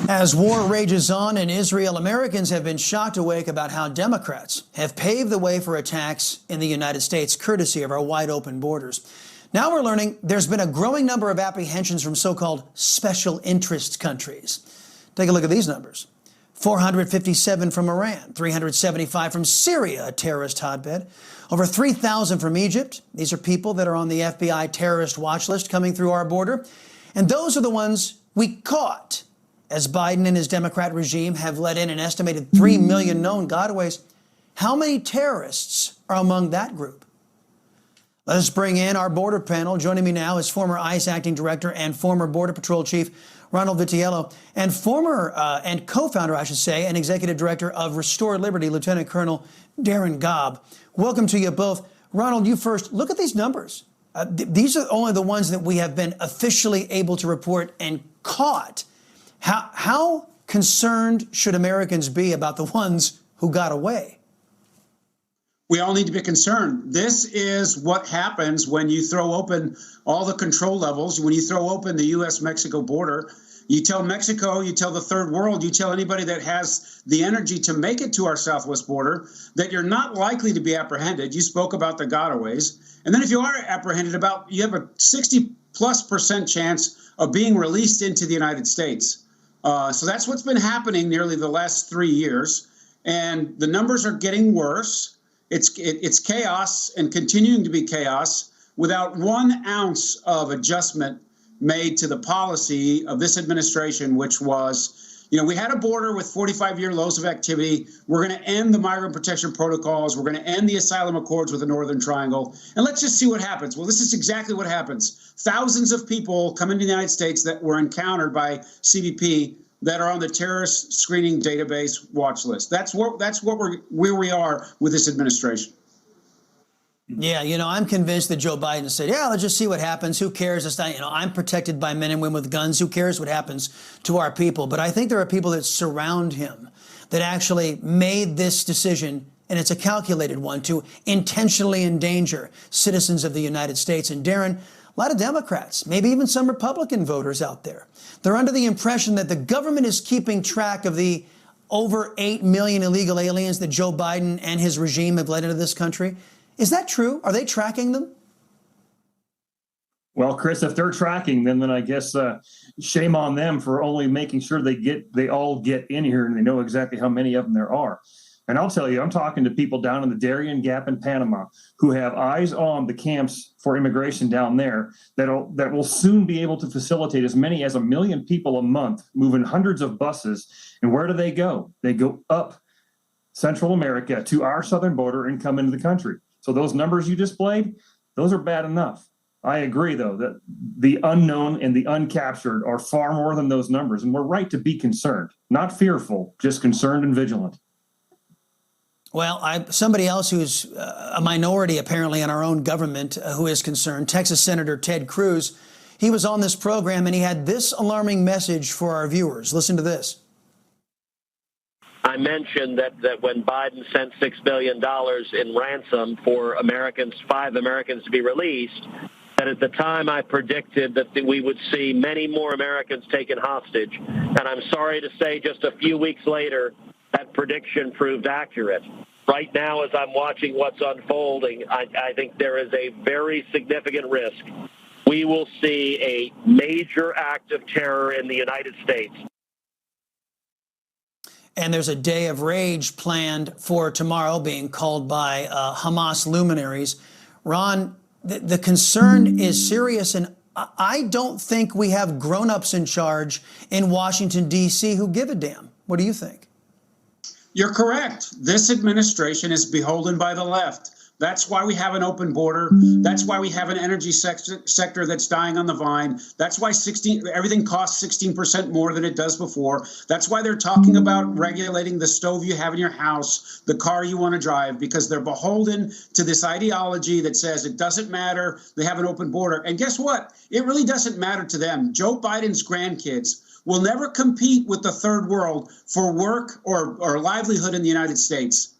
As war rages on in Israel, Americans have been shocked awake about how Democrats have paved the way for attacks in the United States, courtesy of our wide open borders. Now we're learning there's been a growing number of apprehensions from so-called special interest countries. Take a look at these numbers. 457 from Iran, 375 from Syria, a terrorist hotbed, over 3,000 from Egypt. These are people that are on the FBI terrorist watch list coming through our border. And those are the ones we caught, as Biden and his Democrat regime have let in an estimated 3 million known gotaways. How many terrorists are among that group? Let us bring in our border panel. Joining me now is former ICE acting director and former Border Patrol Chief Ronald Vitiello, and former and co-founder, I should say, and executive director of Restore Liberty, Lieutenant Colonel Darin Gobb. Welcome to you both. Ronald, you first. Look at these numbers. These are only the ones that we have been officially able to report and caught. How concerned should Americans be about the ones who got away? We all need to be concerned. This is what happens when you throw open all the control levels, when you throw open the U.S.-Mexico border. You tell Mexico, you tell the third world, you tell anybody that has the energy to make it to our southwest border that you're not likely to be apprehended. You spoke about the gotaways. And then if you are apprehended, you have a 60+% chance of being released into the United States. So that's what's been happening nearly the last 3 years. And the numbers are getting worse. It's chaos and continuing to be chaos without 1 ounce of adjustment made to the policy of this administration, which was, we had a border with 45-year lows of activity. We're going to end the migrant protection protocols. We're going to end the asylum accords with the Northern Triangle. And let's just see what happens. Well, this is exactly what happens. Thousands of people come into the United States that were encountered by CBP that are on the terrorist screening database watch list. That's where we are with this administration. Yeah, I'm convinced that Joe Biden said, yeah, let's just see what happens. Who cares? It's not, I'm protected by men and women with guns. Who cares what happens to our people? But I think there are people that surround him that actually made this decision, and it's a calculated one, to intentionally endanger citizens of the United States. And Darin, a lot of Democrats, maybe even some Republican voters out there, they're under the impression that the government is keeping track of the over 8 million illegal aliens that Joe Biden and his regime have let into this country. Is that true? Are they tracking them? Well, Chris, if they're tracking them, then I guess shame on them for only making sure they all get in here and they know exactly how many of them there are. And I'll tell you, I'm talking to people down in the Darien Gap in Panama who have eyes on the camps for immigration down there that will soon be able to facilitate as many as 1 million people a month, moving hundreds of buses. And where do they go? They go up Central America to our southern border and come into the country. So those numbers you displayed, those are bad enough. I agree, though, that the unknown and the uncaptured are far more than those numbers. And we're right to be concerned, not fearful, just concerned and vigilant. Well, somebody else who's a minority, apparently, in our own government who is concerned, Texas Senator Ted Cruz, he was on this program and he had this alarming message for our viewers. Listen to this. I mentioned that when Biden sent $6 billion in ransom for 5 Americans to be released, that at the time I predicted that we would see many more Americans taken hostage. And I'm sorry to say just a few weeks later, that prediction proved accurate. Right now, as I'm watching what's unfolding, I think there is a very significant risk. We will see a major act of terror in the United States. And there's a day of rage planned for tomorrow being called by Hamas luminaries. Ron, the concern is serious, and I don't think we have grown-ups in charge in Washington, D.C. who give a damn. What do you think? You're correct. This administration is beholden by the left. That's why we have an open border. That's why we have an energy sector that's dying on the vine. That's why everything costs 16% more than it does before. That's why they're talking about regulating the stove you have in your house, the car you want to drive, because they're beholden to this ideology that says it doesn't matter. They have an open border. And guess what? It really doesn't matter to them. Joe Biden's grandkids will never compete with the third world for work or livelihood in the United States.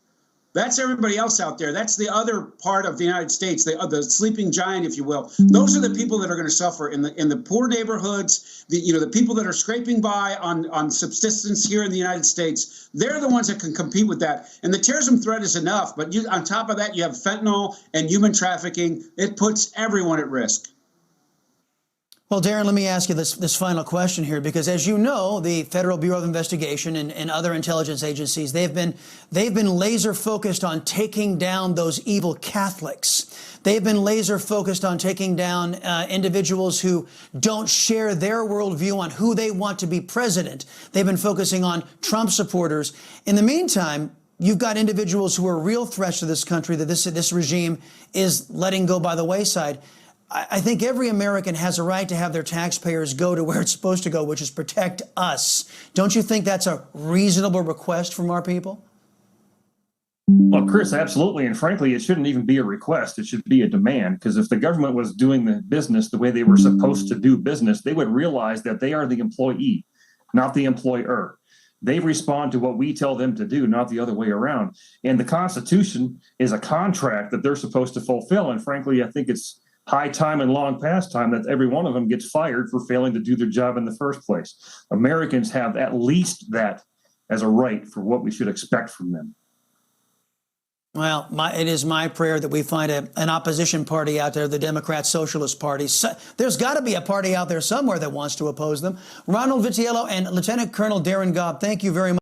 That's everybody else out there. That's the other part of the United States, the sleeping giant, if you will. Those are the people that are going to suffer in the poor neighborhoods. The people that are scraping by on subsistence here in the United States. They're the ones that can compete with that. And the terrorism threat is enough, but on top of that, you have fentanyl and human trafficking. It puts everyone at risk. Well, Darren, let me ask you this final question here, because as you know, the Federal Bureau of Investigation and other intelligence agencies, they've been laser focused on taking down those evil Catholics. They've been laser focused on taking down individuals who don't share their worldview on who they want to be president. They've been focusing on Trump supporters. In the meantime, you've got individuals who are real threats to this country that this regime is letting go by the wayside. I think every American has a right to have their taxpayers go to where it's supposed to go, which is protect us. Don't you think that's a reasonable request from our people? Well, Chris, absolutely. And frankly, it shouldn't even be a request. It should be a demand, because if the government was doing the business the way they were supposed to do business, they would realize that they are the employee, not the employer. They respond to what we tell them to do, not the other way around. And the Constitution is a contract that they're supposed to fulfill. And frankly, I think it's high time and long past time that every one of them gets fired for failing to do their job in the first place. Americans have at least that as a right for what we should expect from them. Well, it is my prayer that we find an opposition party out there, the Democrat Socialist Party. So, there's got to be a party out there somewhere that wants to oppose them. Ronald Vitiello and Lieutenant Colonel Darren Gobb, thank you very much.